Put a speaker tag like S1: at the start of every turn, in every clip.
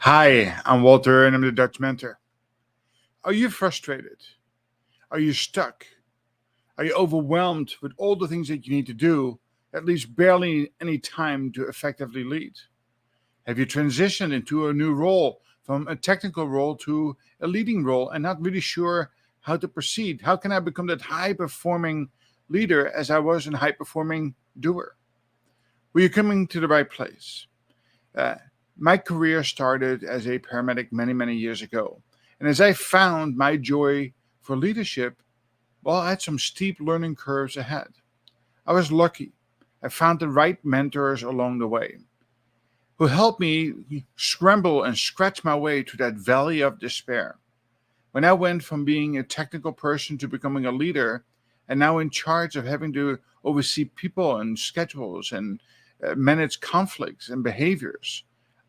S1: Hi, I'm Walter and I'm the Dutch mentor. Are you frustrated? Are you stuck? Are you overwhelmed with all the things that you need to do, at least barely any time to effectively lead? Have you transitioned into a new role from a technical role to a leading role and not really sure how to proceed? How can I become that high performing leader as I was a high performing doer? Well, you're coming to the right place. Uh, my career started as a paramedic many, many years ago. And as I found my joy for leadership, well, I had some steep learning curves ahead. I was lucky. I found the right mentors along the way who helped me scramble and scratch my way to that valley of despair. When I went from being a technical person to becoming a leader, and now in charge of having to oversee people and schedules and manage conflicts and behaviors,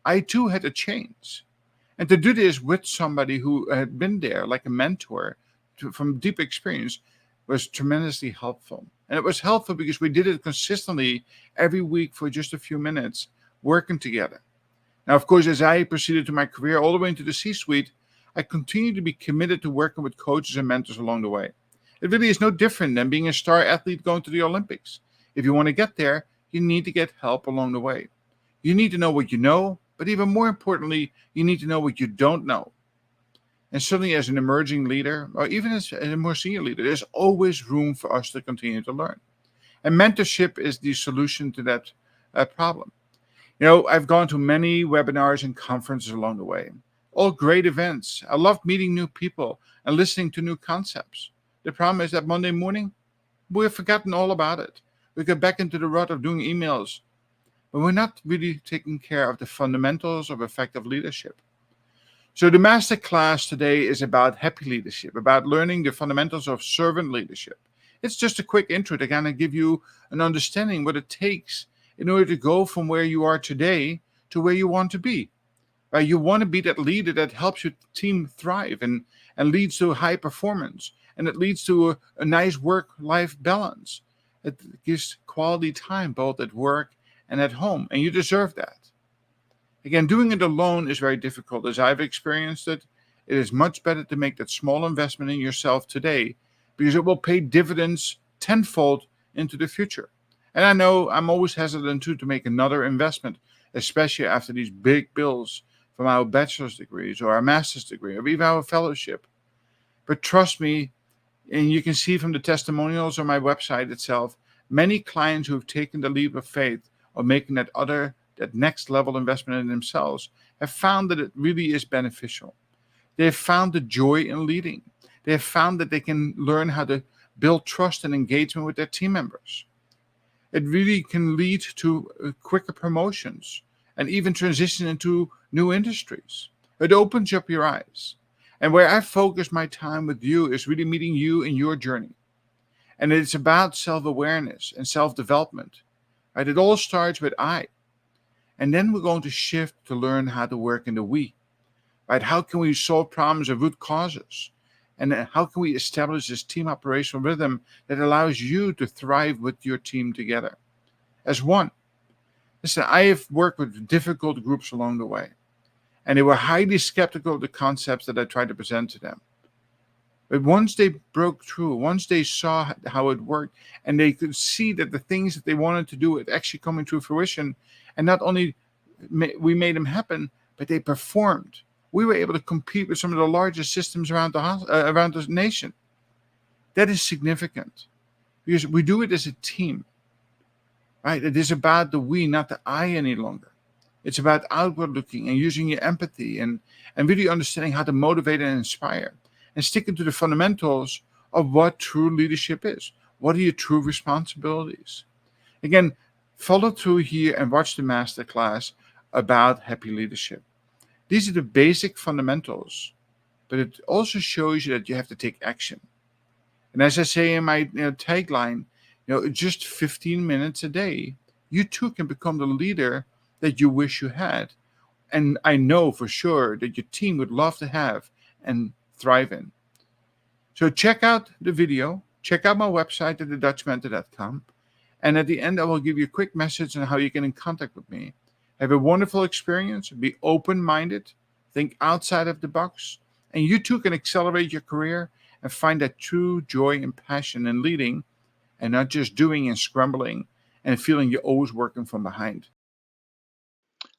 S1: I too had to change. And to do this with somebody who had been there, like a mentor from deep experience, was tremendously helpful. And it was helpful because we did it consistently every week for just a few minutes, working together. Now, of course, as I proceeded to my career all the way into the C suite, I continued to be committed to working with coaches and mentors along the way. It really is no different than being a star athlete going to the Olympics. If you want to get there, you need to get help along the way. You need to know what you know, but even more importantly, you need to know what you don't know. And certainly, as an emerging leader, or even as a more senior leader, there's always room for us to continue to learn. And mentorship is the solution to that problem. I've gone to many webinars and conferences along the way, all great events. I love meeting new people and listening to new concepts. The problem is that Monday morning, we've forgotten all about it. We get back into the rut of doing emails, but we're not really taking care of the fundamentals of effective leadership. So the masterclass today is about happy leadership, about learning the fundamentals of servant leadership. It's just a quick intro to kind of give you an understanding what it takes in order to go from where you are today to where you want to be. Right? You want to be that leader that helps your team thrive and leads to high performance, and it leads to a nice work-life balance. It gives quality time both at work and at home, and you deserve that. Again, doing it alone is very difficult. As I've experienced it, it is much better to make that small investment in yourself today because it will pay dividends tenfold into the future. And I know I'm always hesitant too to make another investment, especially after these big bills from our bachelor's degrees or our master's degree or even our fellowship. But trust me, and you can see from the testimonials on my website itself, many clients who have taken the leap of faith or making that next level investment in themselves have found that it really is beneficial. They have found the joy in leading. They have found that they can learn how to build trust and engagement with their team members. It really can lead to quicker promotions and even transition into new industries. It opens up your eyes. And where I focus my time with you is really meeting you in your journey. And it's about self-awareness and self-development. Right? It all starts with I. And then we're going to shift to learn how to work in the we. Right? How can we solve problems of root causes? And how can we establish this team operational rhythm that allows you to thrive with your team together as one? Listen, I have worked with difficult groups along the way, and they were highly skeptical of the concepts that I tried to present to them. But once they broke through, once they saw how it worked, and they could see that the things that they wanted to do had actually coming to fruition, and not only we made them happen, but they performed. We were able to compete with some of the largest systems around the nation. That is significant because we do it as a team, right? It is about the we, not the I any longer. It's about outward looking and using your empathy and really understanding how to motivate and inspire and sticking to the fundamentals of what true leadership is. What are your true responsibilities? Again, follow through here and watch the masterclass about happy leadership. These are the basic fundamentals, but it also shows you that you have to take action. And as I say in my tagline, just 15 minutes a day, you too can become the leader that you wish you had. And I know for sure that your team would love to have and thrive in. So check out the video, check out my website at thedutchmentor.com. And at the end, I will give you a quick message on how you get in contact with me. Have a wonderful experience. Be open-minded. Think outside of the box, and you too can accelerate your career and find that true joy and passion in leading and not just doing and scrambling and feeling you're always working from behind.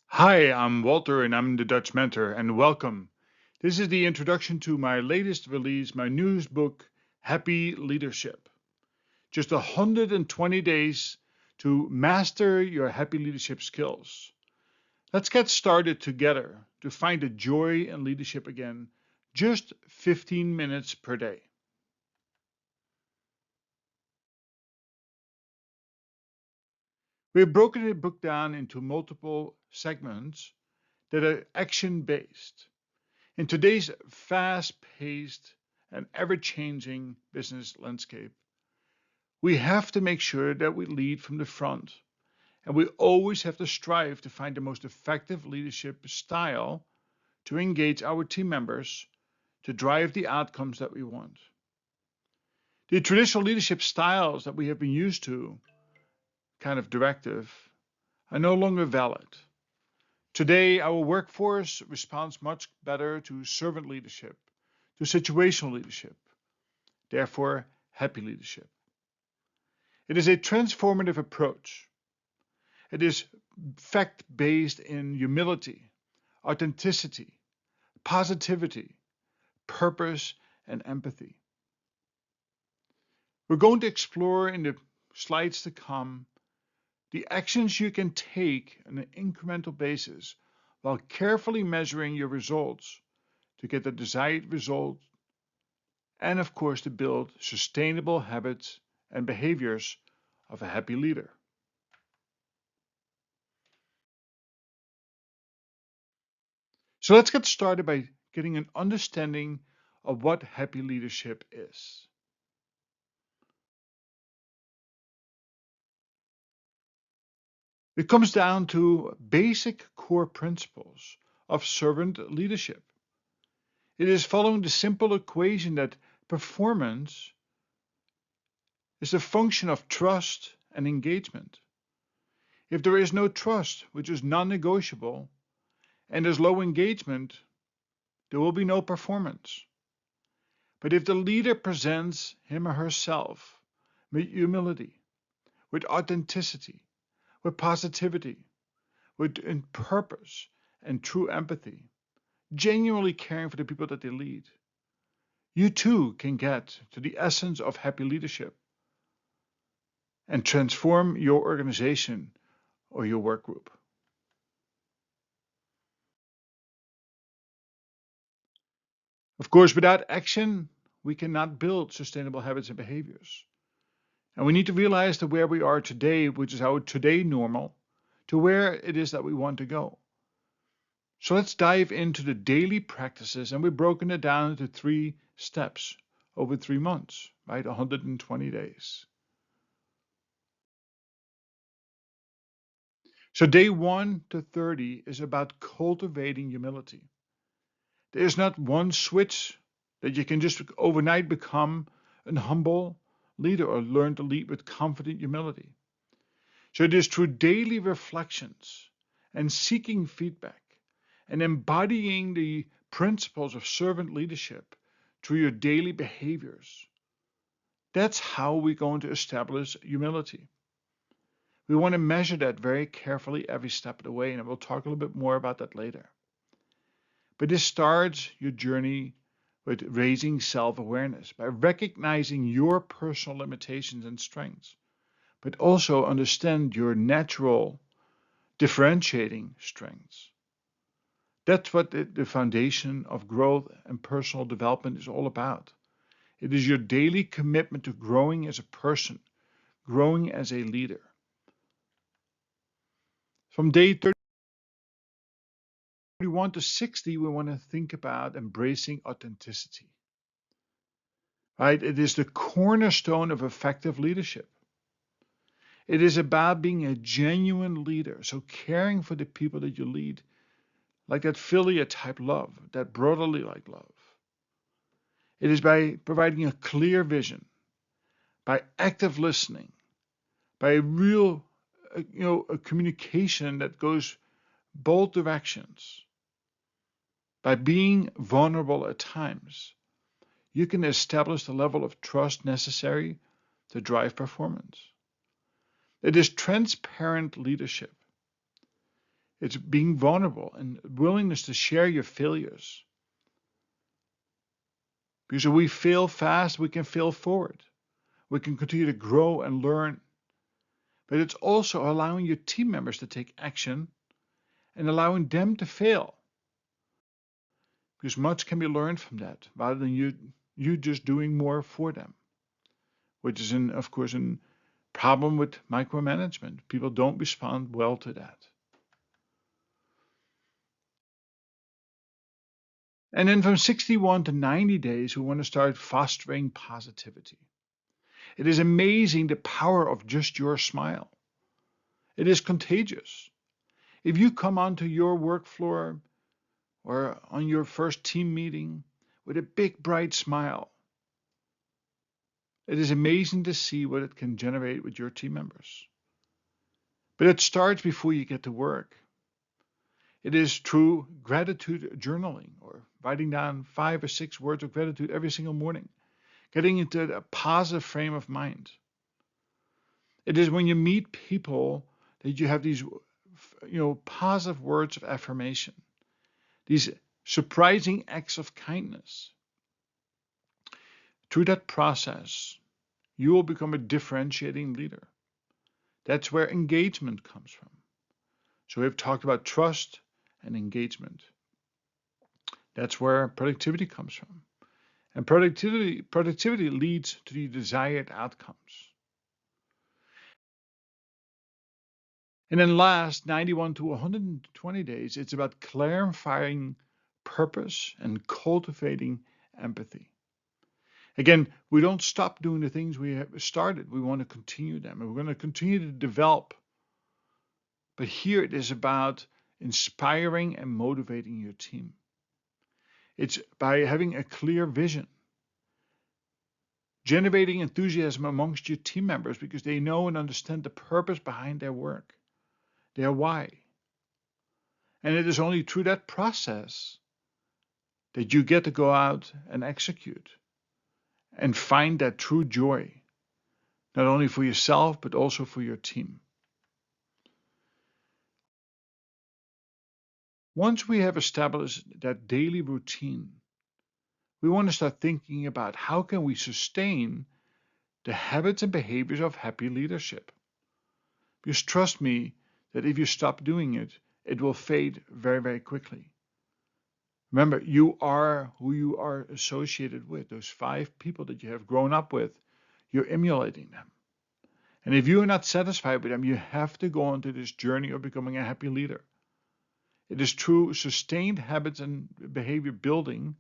S1: Hi, I'm Walter and I'm the Dutch Mentor, and welcome. This is the introduction to my latest release, my newest book, Happy Leadership. Just 120 days to master your happy leadership skills. Let's get started together to find the joy in leadership again, just 15 minutes per day. We've broken the book down into multiple segments that are action-based. In today's fast-paced and ever-changing business landscape, we have to make sure that we lead from the front, and we always have to strive to find the most effective leadership style to engage our team members to drive the outcomes that we want. The traditional leadership styles that we have been used to, kind of directive, are no longer valid. Today, our workforce responds much better to servant leadership, to situational leadership, therefore, happy leadership. It is a transformative approach. It is fact-based in humility, authenticity, positivity, purpose, and empathy. We're going to explore in the slides to come the actions you can take on an incremental basis while carefully measuring your results to get the desired result, and of course to build sustainable habits and behaviors of a happy leader. So let's get started by getting an understanding of what happy leadership is. It comes down to basic core principles of servant leadership. It is following the simple equation that performance is a function of trust and engagement. If there is no trust, which is non-negotiable, and there's low engagement, there will be no performance. But if the leader presents him or herself with humility, with authenticity, with positivity, with purpose and true empathy, genuinely caring for the people that they lead, you too can get to the essence of happy leadership and transform your organization or your work group. Of course, without action, we cannot build sustainable habits and behaviors. And we need to realize that where we are today, which is our today normal, to where it is that we want to go. So let's dive into the daily practices, and we've broken it down into 3 steps over 3 months, right? 120 days. So day 1 to 30 is about cultivating humility. There's not one switch that you can just overnight become an humble leader or learn to lead with confident humility. So it is through daily reflections and seeking feedback and embodying the principles of servant leadership through your daily behaviors. That's how we're going to establish humility. We want to measure that very carefully every step of the way, and we'll talk a little bit more about that later. But this starts your journey with raising self-awareness by recognizing your personal limitations and strengths, but also understand your natural differentiating strengths. That's what the foundation of growth and personal development is all about. It is your daily commitment to growing as a person, growing as a leader. From day 31 to 60, we want to think about embracing authenticity. Right? It is the cornerstone of effective leadership. It is about being a genuine leader, so caring for the people that you lead, like that filial type love, that brotherly like love. It is by providing a clear vision, by active listening, by real, a communication that goes both directions, By being vulnerable at times, you can establish the level of trust necessary to drive performance. It is transparent leadership. It's being vulnerable and willingness to share your failures. Because if we fail fast, we can fail forward. We can continue to grow and learn. But it's also allowing your team members to take action and allowing them to fail. Because much can be learned from that, rather than you just doing more for them. Which is, of course, a problem with micromanagement. People don't respond well to that. And then from 61 to 90 days, we want to start fostering positivity. It is amazing the power of just your smile. It is contagious. If you come onto your work floor or on your first team meeting with a big, bright smile, it is amazing to see what it can generate with your team members. But it starts before you get to work. It is through gratitude journaling or writing down 5 or 6 words of gratitude every single morning, getting into a positive frame of mind. It is when you meet people that you have these, positive words of affirmation, these surprising acts of kindness. Through that process, you will become a differentiating leader. That's where engagement comes from. So we've talked about trust and engagement. That's where productivity comes from. And productivity leads to the desired outcomes. And then last, 91 to 120 days, it's about clarifying purpose and cultivating empathy. Again, we don't stop doing the things we have started. We want to continue them, and we're going to continue to develop. But here it is about inspiring and motivating your team. It's by having a clear vision, generating enthusiasm amongst your team members because they know and understand the purpose behind their work, their why. And it is only through that process that you get to go out and execute and find that true joy, not only for yourself, but also for your team. Once we have established that daily routine, we want to start thinking about how can we sustain the habits and behaviors of happy leadership. Because trust me that if you stop doing it, it will fade very, very quickly. Remember, you are who you are associated with. Those 5 people that you have grown up with, you're emulating them. And if you are not satisfied with them, you have to go on to this journey of becoming a happy leader. It is through sustained habits and behavior building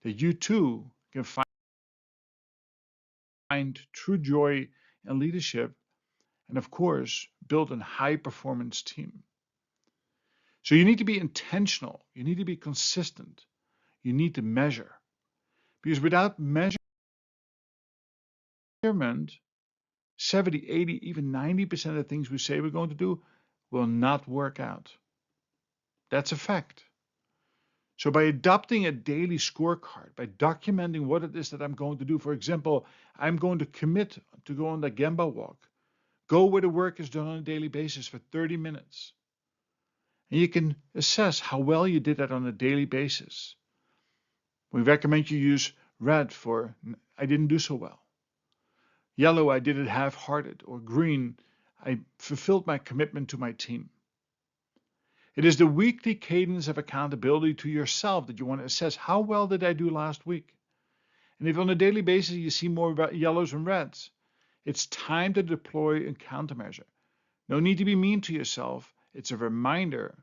S1: that you too can find true joy in leadership and, of course, build a high performance team. So you need to be intentional. You need to be consistent. You need to measure. Because without measurement, 70, 80, even 90% of the things we say we're going to do will not work out. That's a fact. So by adopting a daily scorecard, by documenting what it is that I'm going to do, for example, I'm going to commit to go on the Gemba walk, go where the work is done on a daily basis for 30 minutes. And you can assess how well you did that on a daily basis. We recommend you use red for I didn't do so well. Yellow, I did it half-hearted. Or green, I fulfilled my commitment to my team. It is the weekly cadence of accountability to yourself that you want to assess how well did I do last week. And if on a daily basis you see more yellows and reds, it's time to deploy a countermeasure. No need to be mean to yourself. It's a reminder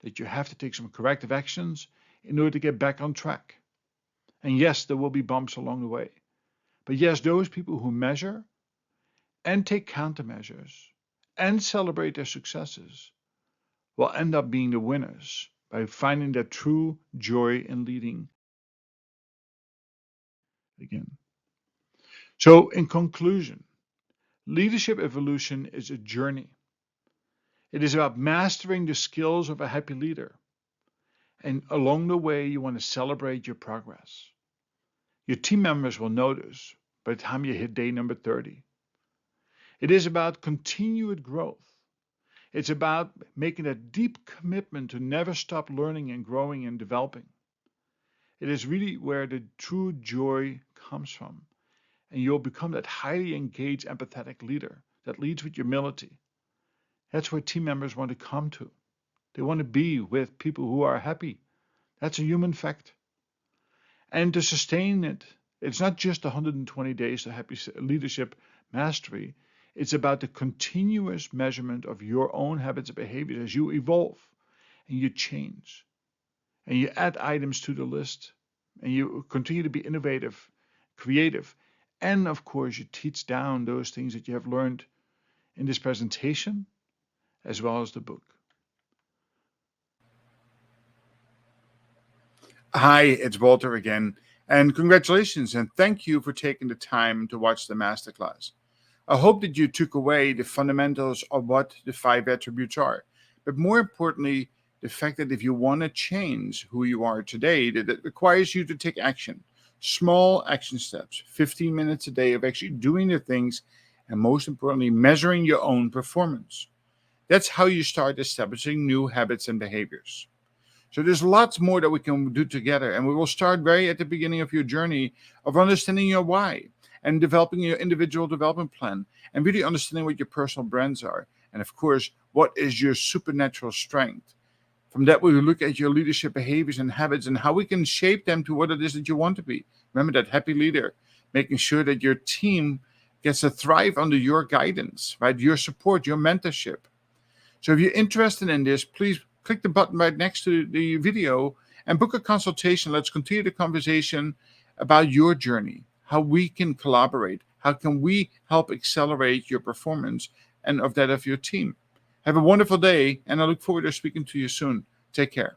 S1: that you have to take some corrective actions in order to get back on track. And yes, there will be bumps along the way. But yes, those people who measure and take countermeasures and celebrate their successes will end up being the winners by finding that true joy in leading again. So in conclusion, leadership evolution is a journey. It is about mastering the skills of a happy leader And along the way, you want to celebrate your progress. Your team members will notice by the time you hit day number 30. It is about continued growth. It's about making a deep commitment to never stop learning and growing and developing. It is really where the true joy comes from. And you'll become that highly engaged, empathetic leader that leads with humility. That's where team members want to come to. They want to be with people who are happy. That's a human fact. And to sustain it, it's not just 120 days of happy leadership mastery. It's about the continuous measurement of your own habits and behaviors as you evolve and you change and you add items to the list and you continue to be innovative, creative, and of course you teach down those things that you have learned in this presentation as well as the book. Hi, it's Walter again, and congratulations and thank you for taking the time to watch the masterclass. I hope that you took away the fundamentals of what the 5 attributes are, but more importantly, the fact that if you want to change who you are today, that it requires you to take action. Small action steps, 15 minutes a day of actually doing the things, and most importantly, measuring your own performance. That's how you start establishing new habits and behaviors. So there's lots more that we can do together, and we will start very at the beginning of your journey of understanding your why and developing your individual development plan and really understanding what your personal brands are. And of course, what is your supernatural strength? From that, we will look at your leadership behaviors and habits and how we can shape them to what it is that you want to be. Remember that happy leader, making sure that your team gets to thrive under your guidance, right? Your support, your mentorship. So if you're interested in this, please click the button right next to the video and book a consultation. Let's continue the conversation about your journey, how we can collaborate, how can we help accelerate your performance and of that of your team. Have a wonderful day, and I look forward to speaking to you soon. Take care.